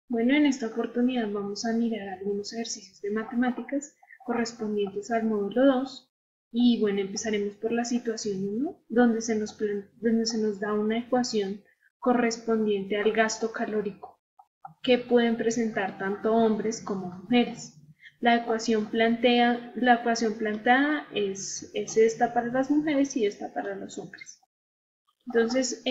Bueno, en esta oportunidad vamos a mirar algunos ejercicios de matemáticas correspondientes al módulo 2 y bueno, empezaremos por la situación 1, donde se nos da una ecuación correspondiente al gasto calórico que pueden presentar tanto hombres como mujeres. La ecuación planteada es esta para las mujeres y esta para los hombres. Entonces,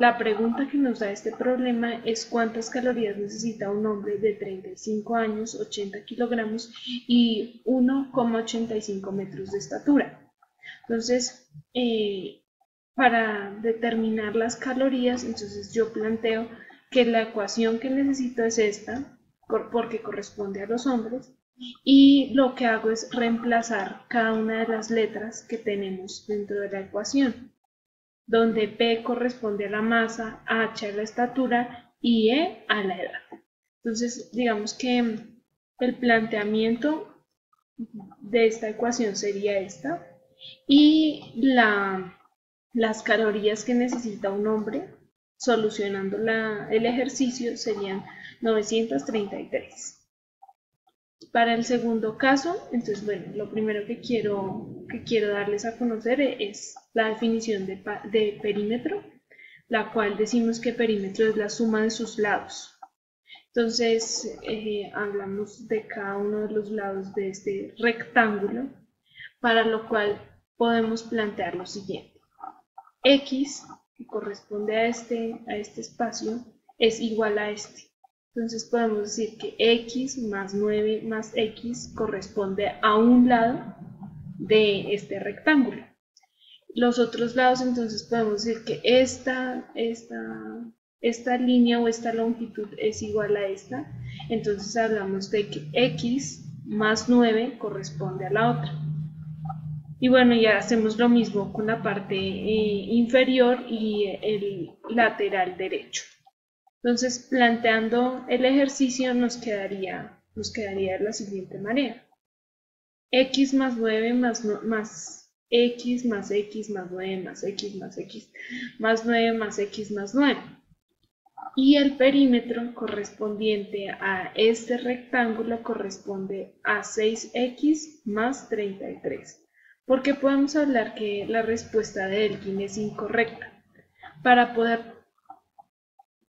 la pregunta que nos da este problema es cuántas calorías necesita un hombre de 35 años, 80 kilogramos y 1,85 metros de estatura. Entonces, para determinar las calorías, entonces yo planteo que la ecuación que necesito es esta, porque corresponde a los hombres, y lo que hago es reemplazar cada una de las letras que tenemos dentro de la ecuación, donde P corresponde a la masa, H a la estatura y E a la edad. Entonces, digamos que el planteamiento de esta ecuación sería esta, y las calorías que necesita un hombre solucionando el ejercicio serían 933. Para el segundo caso, entonces, bueno, lo primero que quiero darles a conocer es la definición de perímetro, la cual decimos que perímetro es la suma de sus lados. Entonces, hablamos de cada uno de los lados de este rectángulo, para lo cual podemos plantear lo siguiente. X, que corresponde a este espacio, es igual a este. Entonces podemos decir que x más 9 más x corresponde a un lado de este rectángulo. Los otros lados, entonces podemos decir que esta línea o esta longitud es igual a esta. Entonces hablamos de que x más 9 corresponde a la otra. Y bueno, ya hacemos lo mismo con la parte inferior y el lateral derecho. Entonces, planteando el ejercicio nos quedaría de la siguiente manera. X más 9 más X más X más 9 más X más X más 9 más X más 9. Y el perímetro correspondiente a este rectángulo corresponde a 6x más 33. Porque podemos hablar que la respuesta de Elkin es incorrecta.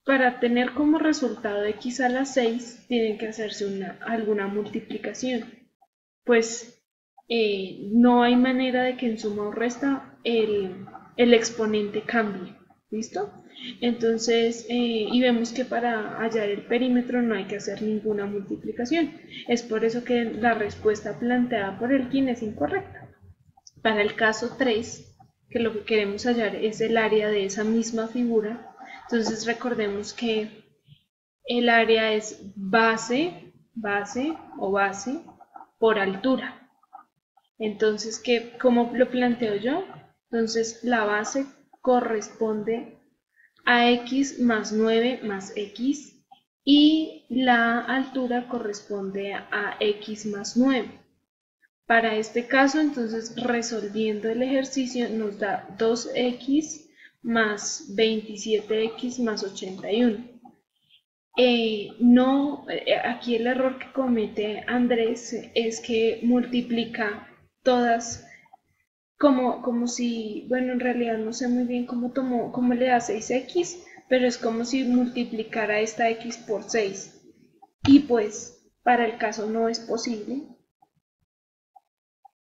Para tener como resultado x a la 6, tienen que hacerse alguna multiplicación. Pues no hay manera de que en suma o resta el exponente cambie. ¿Listo? Entonces, y vemos que para hallar el perímetro no hay que hacer ninguna multiplicación. Es por eso que la respuesta planteada por Elkin es incorrecta. Para el caso 3, que lo que queremos hallar es el área de esa misma figura, entonces recordemos que el área es base por altura. Entonces, ¿cómo lo planteo yo? Entonces, la base corresponde a x más 9 más x y la altura corresponde a x más 9. Para este caso, entonces, resolviendo el ejercicio nos da 2x más 27x más 81. Aquí el error que comete Andrés es que multiplica todas como si, bueno, en realidad no sé muy bien cómo le da 6x, pero es como si multiplicara esta x por 6. Y pues, para el caso no es posible.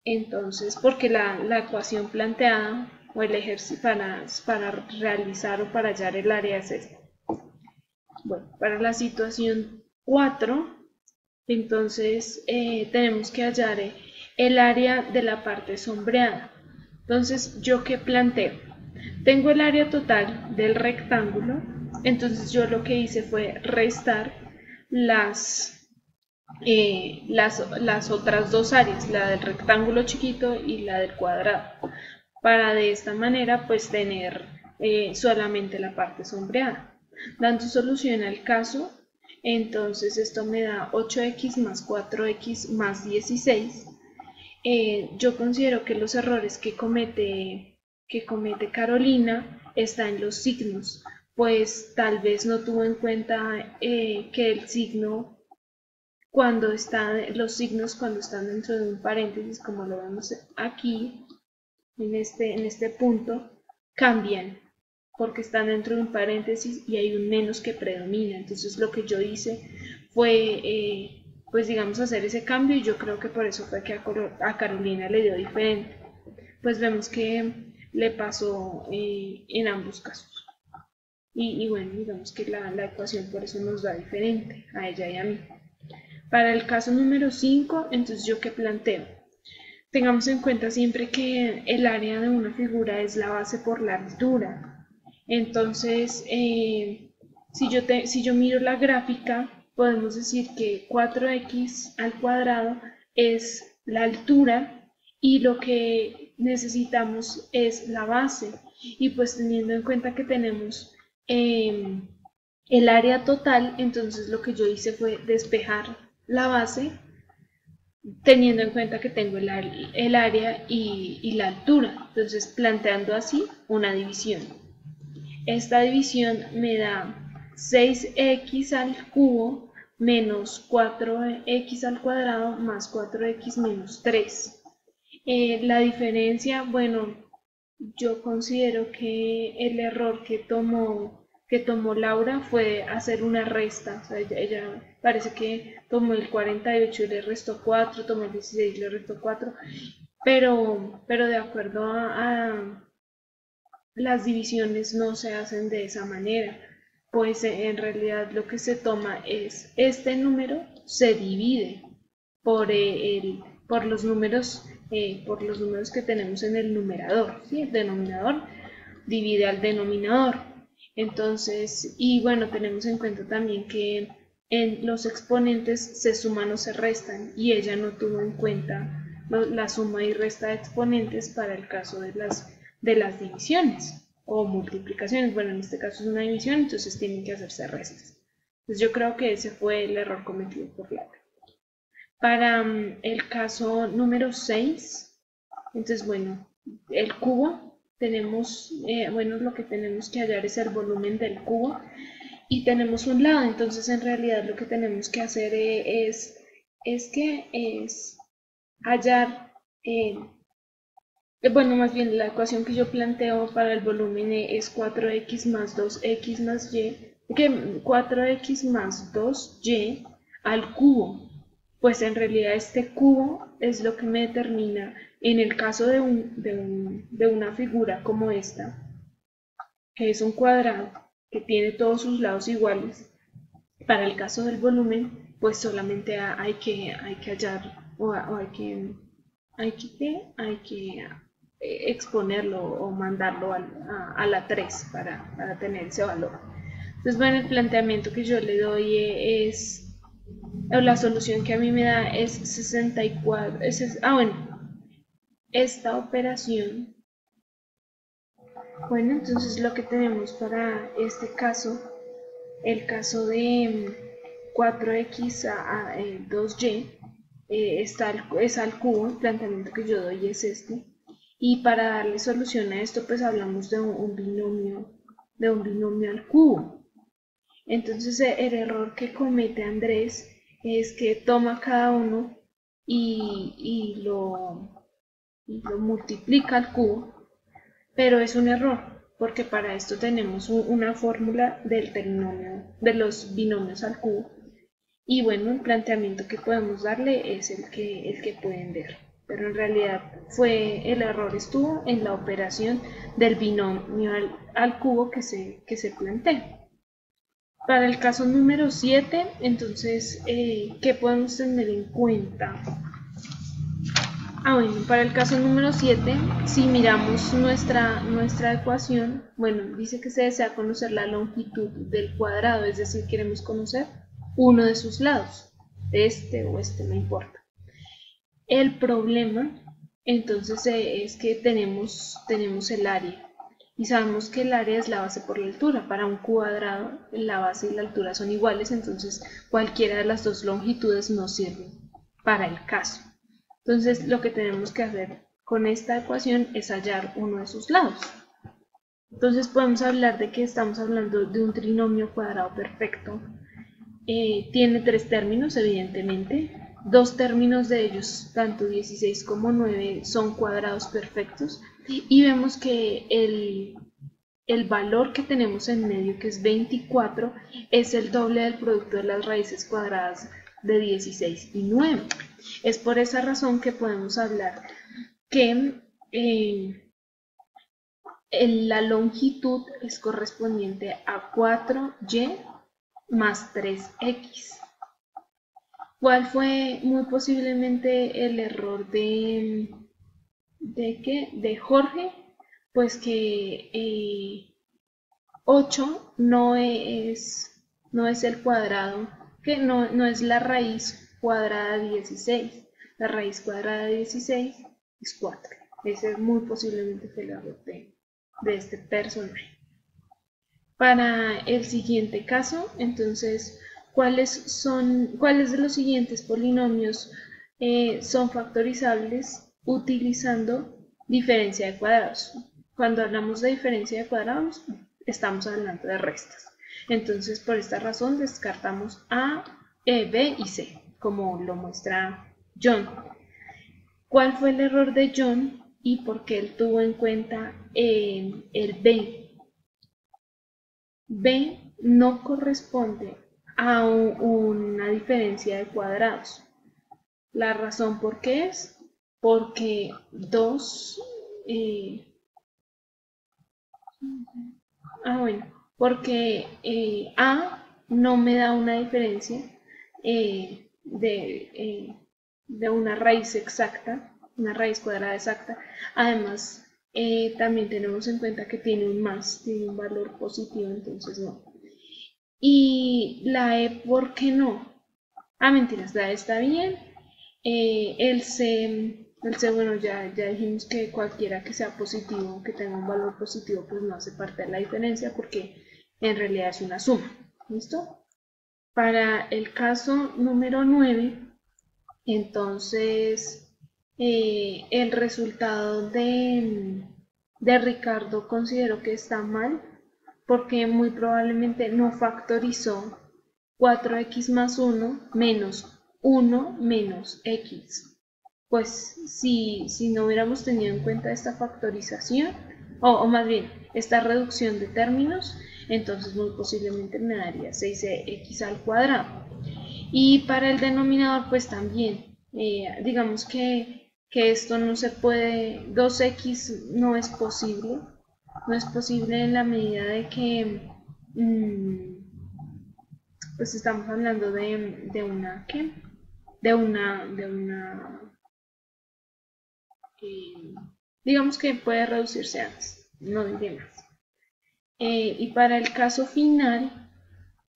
Entonces, porque la ecuación planteada o el ejercicio para realizar o para hallar el área es esta. Bueno, para la situación 4, entonces tenemos que hallar el área de la parte sombreada. Entonces, ¿yo qué planteo? Tengo el área total del rectángulo, entonces yo lo que hice fue restar las otras dos áreas, la del rectángulo chiquito y la del cuadrado, para de esta manera pues tener solamente la parte sombreada. Dando solución al caso, entonces esto me da 8x más 4x más 16. Yo considero que los errores que comete Carolina están en los signos, pues tal vez no tuvo en cuenta que el signo, los signos cuando están dentro de un paréntesis, como lo vemos aquí, en este punto, cambian porque están dentro de un paréntesis y hay un menos que predomina. Entonces lo que yo hice fue, pues digamos, hacer ese cambio, y yo creo que por eso fue que a Carolina le dio diferente. Pues vemos que le pasó en ambos casos. Y bueno, digamos que la ecuación por eso nos da diferente a ella y a mí. Para el caso número 5, entonces yo qué planteo. Tengamos en cuenta siempre que el área de una figura es la base por la altura. Entonces, si yo miro la gráfica, podemos decir que 4x al cuadrado es la altura y lo que necesitamos es la base. Y pues teniendo en cuenta que tenemos el área total, entonces lo que yo hice fue despejar la base teniendo en cuenta que tengo el área y la altura. Entonces planteando así una división. Esta división me da 6x al cubo menos 4x al cuadrado más 4x menos 3. La diferencia, bueno, yo considero que el error que tomó Laura fue hacer una resta. O sea, ella parece que tomó el 48 y le restó 4, tomó el 16 y le restó 4, pero de acuerdo a las divisiones no se hacen de esa manera, pues en realidad lo que se toma es este número se divide por, por los números que tenemos en el numerador, ¿sí? El denominador divide al denominador. Entonces, y bueno, tenemos en cuenta también que en los exponentes se suman o se restan, y ella no tuvo en cuenta la suma y resta de exponentes para el caso de las divisiones o multiplicaciones. Bueno, en este caso es una división, entonces tienen que hacerse restas. Entonces yo creo que ese fue el error cometido por Laura. Para el caso número 6, entonces bueno, el cubo, tenemos, bueno, lo que tenemos que hallar es el volumen del cubo y tenemos un lado, entonces en realidad lo que tenemos que hacer es hallar, bueno, más bien la ecuación que yo planteo para el volumen es 4x más 2x más y, que 4x más 2y al cubo. Pues en realidad este cubo es lo que me determina, en el caso de una figura como esta, que es un cuadrado que tiene todos sus lados iguales. Para el caso del volumen, pues solamente hay que hallar, o hay que exponerlo o mandarlo a la 3 para tener ese valor. Entonces, bueno, el planteamiento que yo le doy es, o la solución que a mí me da es 64. Bueno, esta operación, bueno, entonces lo que tenemos para este caso, el caso de 4x a 2y, es al cubo. El planteamiento que yo doy es este, y para darle solución a esto pues hablamos de un binomio al cubo. Entonces el error que comete Andrés es que toma cada uno y lo multiplica al cubo, pero es un error porque para esto tenemos una fórmula del trinomio, de los binomios al cubo. Y bueno, el planteamiento que podemos darle es el que pueden ver, pero en realidad el error estuvo en la operación del binomio al cubo que se plantea. Para el caso número 7, entonces, ¿qué podemos tener en cuenta? Bueno, para el caso número 7, si miramos nuestra ecuación, bueno, dice que se desea conocer la longitud del cuadrado, es decir, queremos conocer uno de sus lados, este o este, no importa. El problema, entonces, es que tenemos el área, y sabemos que el área es la base por la altura. Para un cuadrado, la base y la altura son iguales, entonces cualquiera de las dos longitudes nos sirve para el caso. Entonces lo que tenemos que hacer con esta ecuación es hallar uno de sus lados. Entonces podemos hablar de que estamos hablando de un trinomio cuadrado perfecto. Tiene 3 términos, evidentemente. 2 términos de ellos, tanto 16 como 9, son cuadrados perfectos. Y vemos que el valor que tenemos en medio, que es 24, es el doble del producto de las raíces cuadradas de 16 y 9. Es por esa razón que podemos hablar que la longitud es correspondiente a 4y más 3x. ¿Cuál fue muy posiblemente el error de Jorge? Pues que 8 no es el cuadrado, que no es la raíz cuadrada de 16. La raíz cuadrada de 16 es 4. Ese muy posiblemente fue el error de este personaje. Para el siguiente caso, entonces, ¿cuáles de los siguientes polinomios son factorizables utilizando diferencia de cuadrados? Cuando hablamos de diferencia de cuadrados, estamos hablando de restas. Entonces, por esta razón, descartamos A, B y C, como lo muestra John. ¿Cuál fue el error de John y por qué él tuvo en cuenta el B? B no corresponde a una diferencia de cuadrados. La razón por qué es porque 2, porque A no me da una diferencia de una raíz exacta, una raíz cuadrada exacta. Además, también tenemos en cuenta que tiene un más, tiene un valor positivo, entonces no. Y la E, ¿por qué no? Mentiras, la E está bien. El C, bueno, ya dijimos que cualquiera que sea positivo, que tenga un valor positivo, pues no hace parte de la diferencia porque en realidad es una suma. ¿Listo? Para el caso número 9, entonces el resultado de Ricardo considero que está mal porque muy probablemente no factorizó 4x más 1 menos 1 menos x. Pues si no hubiéramos tenido en cuenta esta factorización, o más bien esta reducción de términos, entonces muy posiblemente me daría 6x al cuadrado. Y para el denominador pues también, digamos que esto no se puede, 2x no es posible, en la medida de que pues estamos hablando de una, ¿qué? De una, digamos que puede reducirse antes, no diré más. Y para el caso final,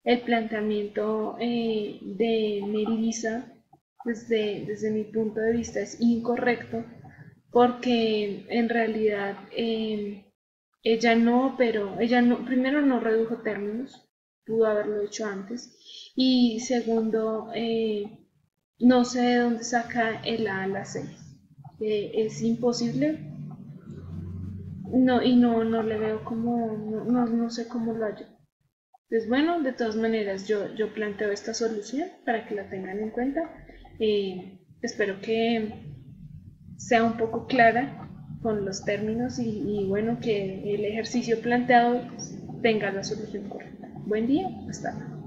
el planteamiento de Melissa, desde mi punto de vista, es incorrecto, porque en realidad ella no, primero no redujo términos, pudo haberlo hecho antes, y segundo, no sé de dónde saca el A a la 6. Es imposible, no le veo como, no sé cómo lo hallo. Pues bueno, de todas maneras yo planteo esta solución para que la tengan en cuenta. Espero que sea un poco clara con los términos y bueno, que el ejercicio planteado tenga la solución correcta. Buen día, hasta luego.